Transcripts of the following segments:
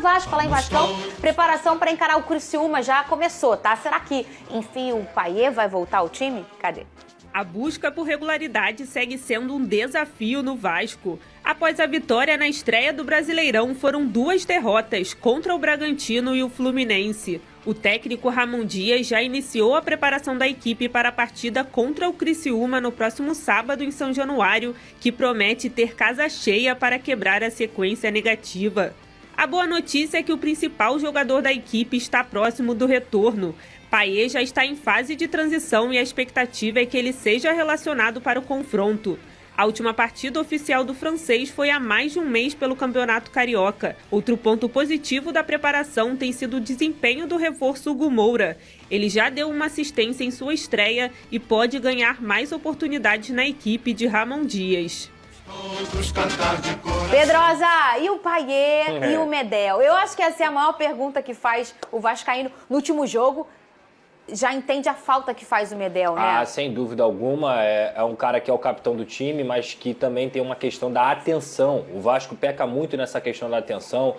do Vasco, falar em Vascão, preparação para encarar o Criciúma já começou, tá? Será que, enfim, o Payet vai voltar ao time? Cadê? A busca por regularidade segue sendo um desafio no Vasco. Após a vitória na estreia do Brasileirão, foram 2 derrotas contra o Bragantino e o Fluminense. O técnico Ramon Dias já iniciou a preparação da equipe para a partida contra o Criciúma no próximo sábado em São Januário, que promete ter casa cheia para quebrar a sequência negativa. A boa notícia é que o principal jogador da equipe está próximo do retorno. Payet já está em fase de transição e a expectativa é que ele seja relacionado para o confronto. A última partida oficial do francês foi há mais de um mês pelo Campeonato Carioca. Outro ponto positivo da preparação tem sido o desempenho do reforço Hugo Moura. Ele já deu uma assistência em sua estreia e pode ganhar mais oportunidades na equipe de Ramon Dias. Pedrosa, e o Payet e o Medel? Eu acho que essa é a maior pergunta que faz o vascaíno no último jogo. Já entende a falta que faz o Medel, né? Ah, sem dúvida alguma. É um cara que é o capitão do time, mas que também tem uma questão da atenção. O Vasco peca muito nessa questão da atenção,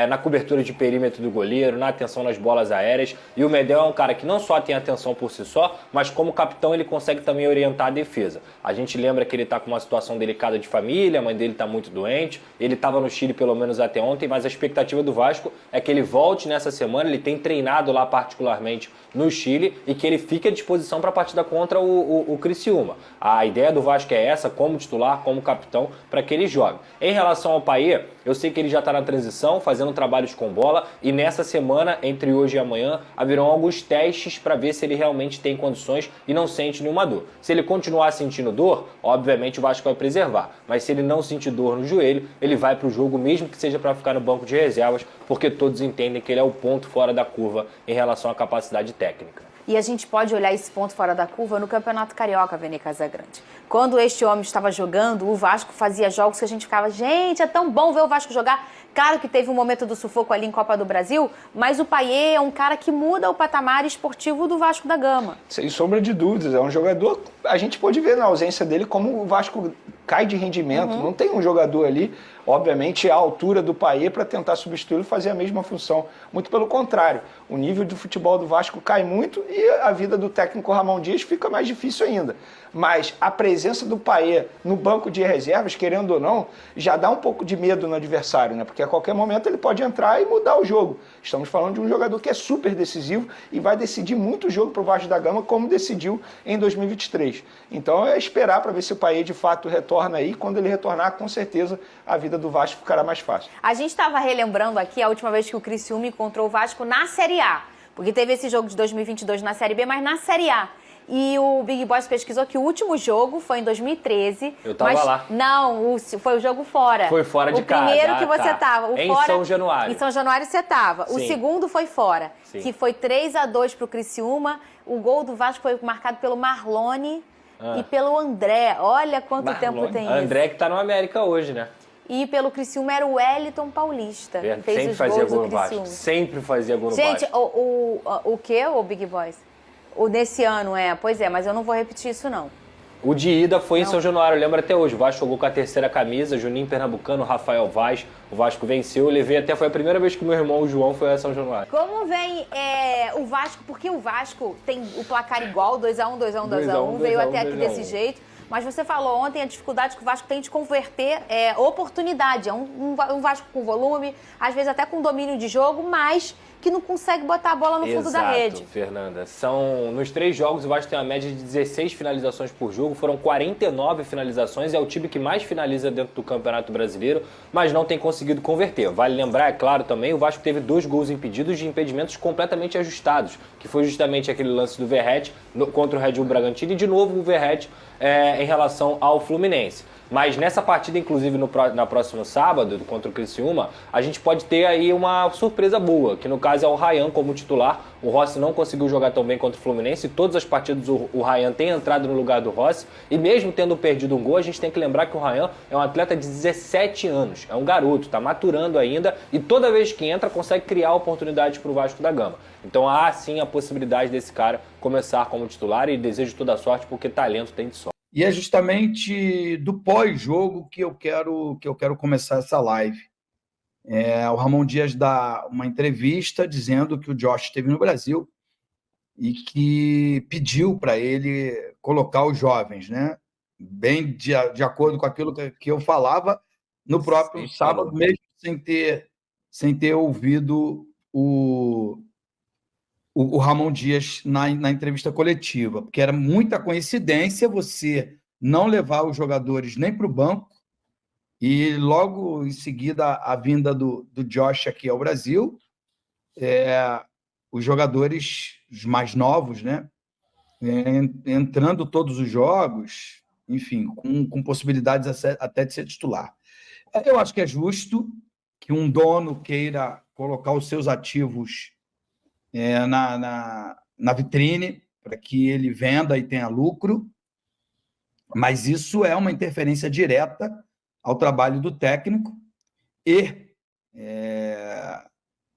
na cobertura de perímetro do goleiro, na atenção nas bolas aéreas. E o Medel é um cara que não só tem atenção por si só, mas como capitão ele consegue também orientar a defesa. A gente lembra que ele está com uma situação delicada de família, a mãe dele está muito doente, ele estava no Chile pelo menos até ontem, mas a expectativa do Vasco é que ele volte nessa semana, ele tem treinado lá particularmente no Chile e que ele fique à disposição para a partida contra o Criciúma. A ideia do Vasco é essa, como titular, como capitão, para que ele jogue. Em relação ao Payet, eu sei que ele já está na transição, fazendo trabalhos com bola, e nessa semana, entre hoje e amanhã, haverão alguns testes para ver se ele realmente tem condições e não sente nenhuma dor. Se ele continuar sentindo dor, obviamente o Vasco vai preservar, mas se ele não sentir dor no joelho, ele vai para o jogo, mesmo que seja para ficar no banco de reservas, porque todos entendem que ele é o ponto fora da curva em relação à capacidade técnica. E a gente pode olhar esse ponto fora da curva no Campeonato Carioca, Vene Casagrande. Quando este homem estava jogando, o Vasco fazia jogos que a gente ficava, gente, é tão bom ver o Vasco jogar. Claro que teve um momento do sufoco ali em Copa do Brasil, mas o Payet é um cara que muda o patamar esportivo do Vasco da Gama. Sem sombra de dúvidas, é um jogador, a gente pode ver na ausência dele como o Vasco cai de rendimento, não tem um jogador ali, obviamente, à altura do Payet para tentar substituí-lo e fazer a mesma função. Muito pelo contrário, o nível do futebol do Vasco cai muito e a vida do técnico Ramon Dias fica mais difícil ainda. Mas a presença do Payet no banco de reservas, querendo ou não, já dá um pouco de medo no adversário, né? Porque a qualquer momento ele pode entrar e mudar o jogo. Estamos falando de um jogador que é super decisivo e vai decidir muito o jogo para o Vasco da Gama, como decidiu em 2023. Então é esperar para ver se o Payet de fato retorna aí. Quando ele retornar, com certeza a vida do Vasco ficará mais fácil. A gente estava relembrando aqui a última vez que o Criciúma encontrou o Vasco na Série A, porque teve esse jogo de 2022 na Série B, mas na Série A. E o Big Boys pesquisou que o último jogo foi em 2013. Eu tava lá. Não, foi o jogo fora. Foi fora de casa. O primeiro que você tava. Em São Januário. Em São Januário você tava. Sim. O segundo foi fora, Sim. que foi 3-2 pro Criciúma. O gol do Vasco foi marcado pelo Marlone e pelo André. Olha quanto tempo tem isso. André que tá no América hoje, né? E pelo Criciúma era o Wellington Paulista. Fez sempre os fazia gols gol do no Vasco. Criciúma. Sempre fazia gol no Vasco. Gente, o que, o Big Boys? O desse ano, pois é, mas eu não vou repetir isso não. O de ida foi em São Januário, eu lembro até hoje. O Vasco jogou com a terceira camisa, Juninho Pernambucano, Rafael Vaz. O Vasco venceu, eu levei até, foi a primeira vez que meu irmão, o João, foi a São Januário. Como vem o Vasco, porque o Vasco tem o placar igual, 2-1, 2-1, 2-1, veio até aqui desse jeito. Mas você falou ontem a dificuldade que o Vasco tem de converter oportunidade. É um Vasco com volume, às vezes até com domínio de jogo, mas que não consegue botar a bola no fundo da rede. Fernanda. Nos 3 jogos, o Vasco tem uma média de 16 finalizações por jogo, foram 49 finalizações, é o time que mais finaliza dentro do Campeonato Brasileiro, mas não tem conseguido converter. Vale lembrar, é claro também, o Vasco teve 2 gols impedidos de impedimentos completamente ajustados, que foi justamente aquele lance do Verratti contra o Red Bull Bragantino e de novo o Verratti em relação ao Fluminense. Mas nessa partida, inclusive na próximo sábado, contra o Criciúma, a gente pode ter aí uma surpresa boa, que no caso é o Ryan como titular. O Rossi não conseguiu jogar tão bem contra o Fluminense, e todas as partidas o Ryan tem entrado no lugar do Rossi, e mesmo tendo perdido um gol, a gente tem que lembrar que o Ryan é um atleta de 17 anos, é um garoto, está maturando ainda, e toda vez que entra consegue criar oportunidades para o Vasco da Gama. Então há sim a possibilidade desse cara começar como titular, e desejo toda a sorte, porque talento tem de sobra. E é justamente do pós-jogo que eu quero começar essa live. o Ramon Dias dá uma entrevista dizendo que o Josh esteve no Brasil e que pediu para ele colocar os jovens, né? Bem de acordo com aquilo que eu falava no próprio sábado, mesmo sem ter ouvido o Ramon Dias na entrevista coletiva, porque era muita coincidência você não levar os jogadores nem para o banco e logo em seguida a vinda do Josh aqui ao Brasil, os jogadores os mais novos, né, entrando todos os jogos, enfim, com possibilidades até de ser titular. Eu acho que é justo que um dono queira colocar os seus ativos na vitrine para que ele venda e tenha lucro, mas isso é uma interferência direta ao trabalho do técnico e,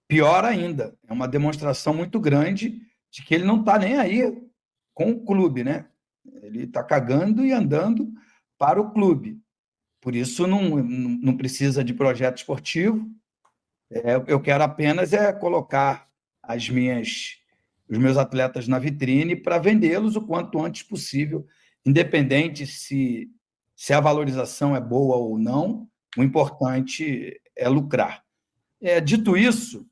pior ainda, é uma demonstração muito grande de que ele não está nem aí com o clube, né? Ele está cagando e andando para o clube. Por isso, não precisa de projeto esportivo. Eu quero apenas colocar os meus atletas na vitrine para vendê-los o quanto antes possível, independente se a valorização é boa ou não, o importante é lucrar. Dito isso,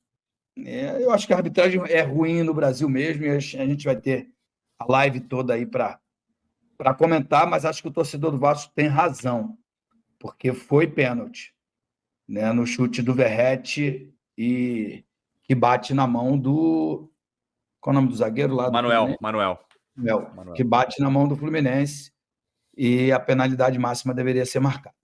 eu acho que a arbitragem é ruim no Brasil mesmo, e a gente vai ter a live toda aí para comentar, mas acho que o torcedor do Vasco tem razão, porque foi pênalti, né, no chute do Verratti e que bate na mão do... Qual é o nome do zagueiro lá? Manuel. Que bate na mão do Fluminense e a penalidade máxima deveria ser marcada.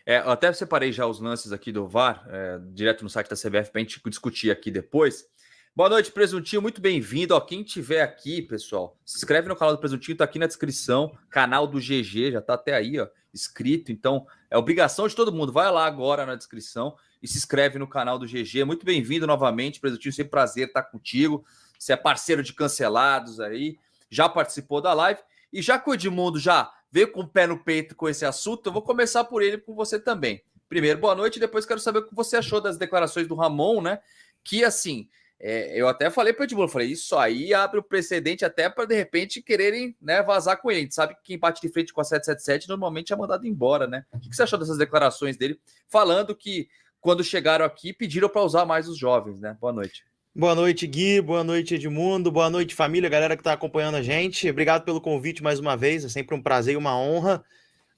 Eu até separei já os lances aqui do VAR, direto no site da CBF, para a gente discutir aqui depois. Boa noite, Presuntinho, muito bem-vindo. Quem tiver aqui, pessoal, se inscreve no canal do Presuntinho, tá aqui na descrição, canal do GG, já tá até aí, escrito, então é obrigação de todo mundo, vai lá agora na descrição e se inscreve no canal do GG. Muito bem-vindo novamente, Presuntinho, sempre prazer estar contigo, você é parceiro de Cancelados aí, já participou da live, e já que o Edmundo já veio com o pé no peito com esse assunto, eu vou começar por ele e com você também. Primeiro, boa noite, e depois quero saber o que você achou das declarações do Ramon, né, que assim... eu até falei para o Edmundo, falei, isso aí abre o precedente até para, de repente, quererem, né, vazar com ele. A gente sabe que quem bate de frente com a 777 normalmente é mandado embora, né? O que você achou dessas declarações dele, falando que quando chegaram aqui pediram para usar mais os jovens, né? Boa noite. Boa noite, Gui. Boa noite, Edmundo. Boa noite, família, galera que está acompanhando a gente. Obrigado pelo convite mais uma vez, é sempre um prazer e uma honra.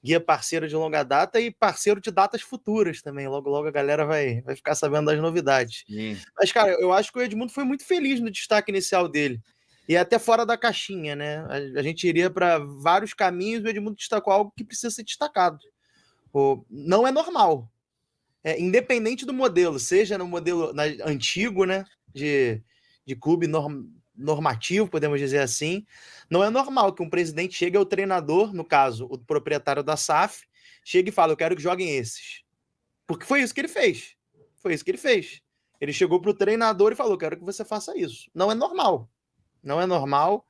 Gui é parceiro de longa data e parceiro de datas futuras também. Logo, logo a galera vai ficar sabendo das novidades. Sim. Mas, cara, eu acho que o Edmundo foi muito feliz no destaque inicial dele. E até fora da caixinha, né? A gente iria para vários caminhos, o Edmundo destacou algo que precisa ser destacado. Não é normal. Independente do modelo, seja no modelo antigo, né? De clube normativo, podemos dizer assim, não é normal que um presidente chegue ao treinador, no caso, o proprietário da SAF, chegue e fale, eu quero que joguem esses. Porque foi isso que ele fez. Ele chegou para o treinador e falou, quero que você faça isso. Não é normal. Não é normal.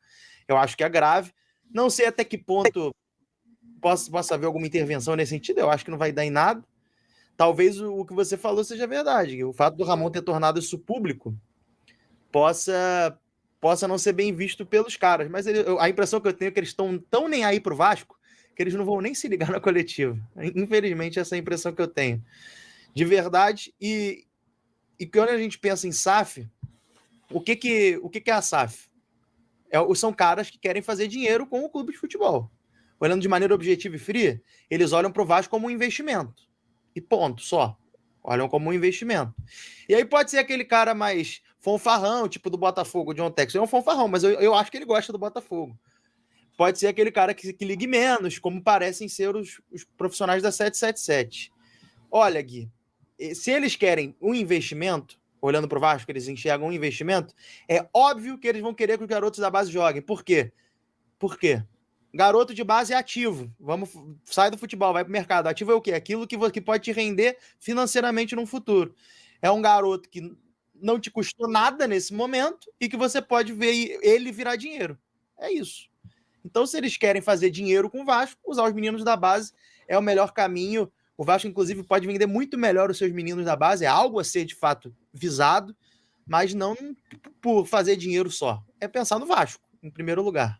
Eu acho que é grave. Não sei até que ponto possa haver alguma intervenção nesse sentido. Eu acho que não vai dar em nada. Talvez o que você falou seja verdade. O fato do Ramon ter tornado isso público possa não ser bem visto pelos caras. Mas a impressão que eu tenho é que eles estão tão nem aí pro Vasco que eles não vão nem se ligar na coletiva. Infelizmente, essa é a impressão que eu tenho. De verdade. E quando a gente pensa em SAF, o que é a SAF? São caras que querem fazer dinheiro com o clube de futebol. Olhando de maneira objetiva e fria, eles olham pro Vasco como um investimento. E ponto, só. Olham como um investimento. E aí pode ser aquele cara mais fanfarrão, tipo do Botafogo, o John Texton. É um fanfarrão, mas eu acho que ele gosta do Botafogo. Pode ser aquele cara que ligue menos, como parecem ser os profissionais da 777. Olha, Gui, se eles querem um investimento, olhando para o Vasco, eles enxergam um investimento, é óbvio que eles vão querer que os garotos da base joguem. Por quê? Garoto de base é ativo. Sai do futebol, vai para o mercado. Ativo é o quê? Aquilo que pode te render financeiramente no futuro. É um garoto que não te custou nada nesse momento e que você pode ver ele virar dinheiro. É isso. Então, se eles querem fazer dinheiro com o Vasco, usar os meninos da base é o melhor caminho. O Vasco, inclusive, pode vender muito melhor os seus meninos da base, é algo a ser, de fato, visado, mas não por fazer dinheiro só. É pensar no Vasco, em primeiro lugar.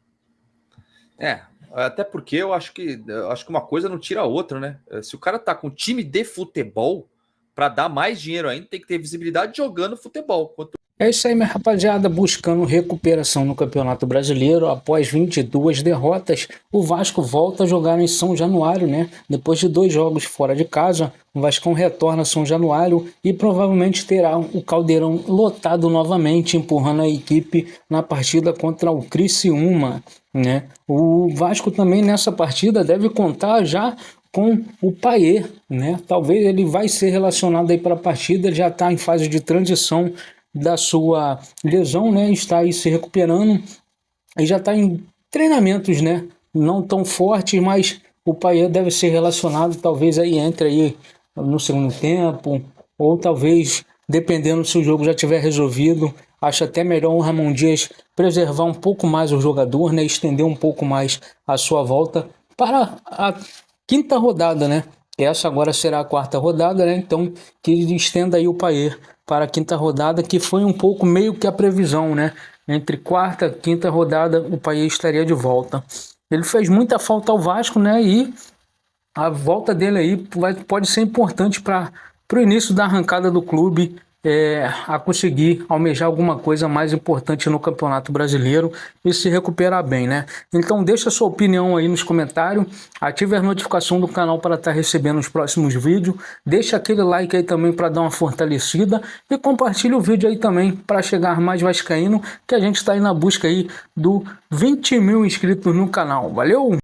Até porque eu acho que uma coisa não tira a outra, né? Se o cara tá com time de futebol, para dar mais dinheiro ainda, tem que ter visibilidade jogando futebol. É isso aí, minha rapaziada, buscando recuperação no Campeonato Brasileiro. Após 22 derrotas, o Vasco volta a jogar em São Januário, né? Depois de 2 jogos fora de casa, o Vascão retorna a São Januário e provavelmente terá o Caldeirão lotado novamente, empurrando a equipe na partida contra o Criciúma, né? O Vasco também nessa partida deve contar já com o Payet, né? Talvez ele vai ser relacionado aí para a partida, ele já está em fase de transição da sua lesão, né? Está aí se recuperando e já está em treinamentos, né? Não tão fortes, mas o Payet deve ser relacionado, talvez aí entre aí no segundo tempo, ou talvez, dependendo se o jogo já tiver resolvido, acho até melhor o Ramon Dias preservar um pouco mais o jogador, né? Estender um pouco mais a sua volta para a 5ª rodada, né? Essa agora será a 4ª rodada, né? Então que estenda aí o Payet para a 5ª rodada, que foi um pouco meio que a previsão, né? Entre 4ª e 5ª rodada o Payet estaria de volta. Ele fez muita falta ao Vasco, né? E a volta dele aí pode ser importante para o início da arrancada do clube, a conseguir almejar alguma coisa mais importante no Campeonato Brasileiro e se recuperar bem, né? Então deixa sua opinião aí nos comentários, ative a notificação do canal para estar recebendo os próximos vídeos, deixa aquele like aí também para dar uma fortalecida e compartilha o vídeo aí também para chegar mais vascaíno, que a gente está aí na busca aí do 20 mil inscritos no canal. Valeu!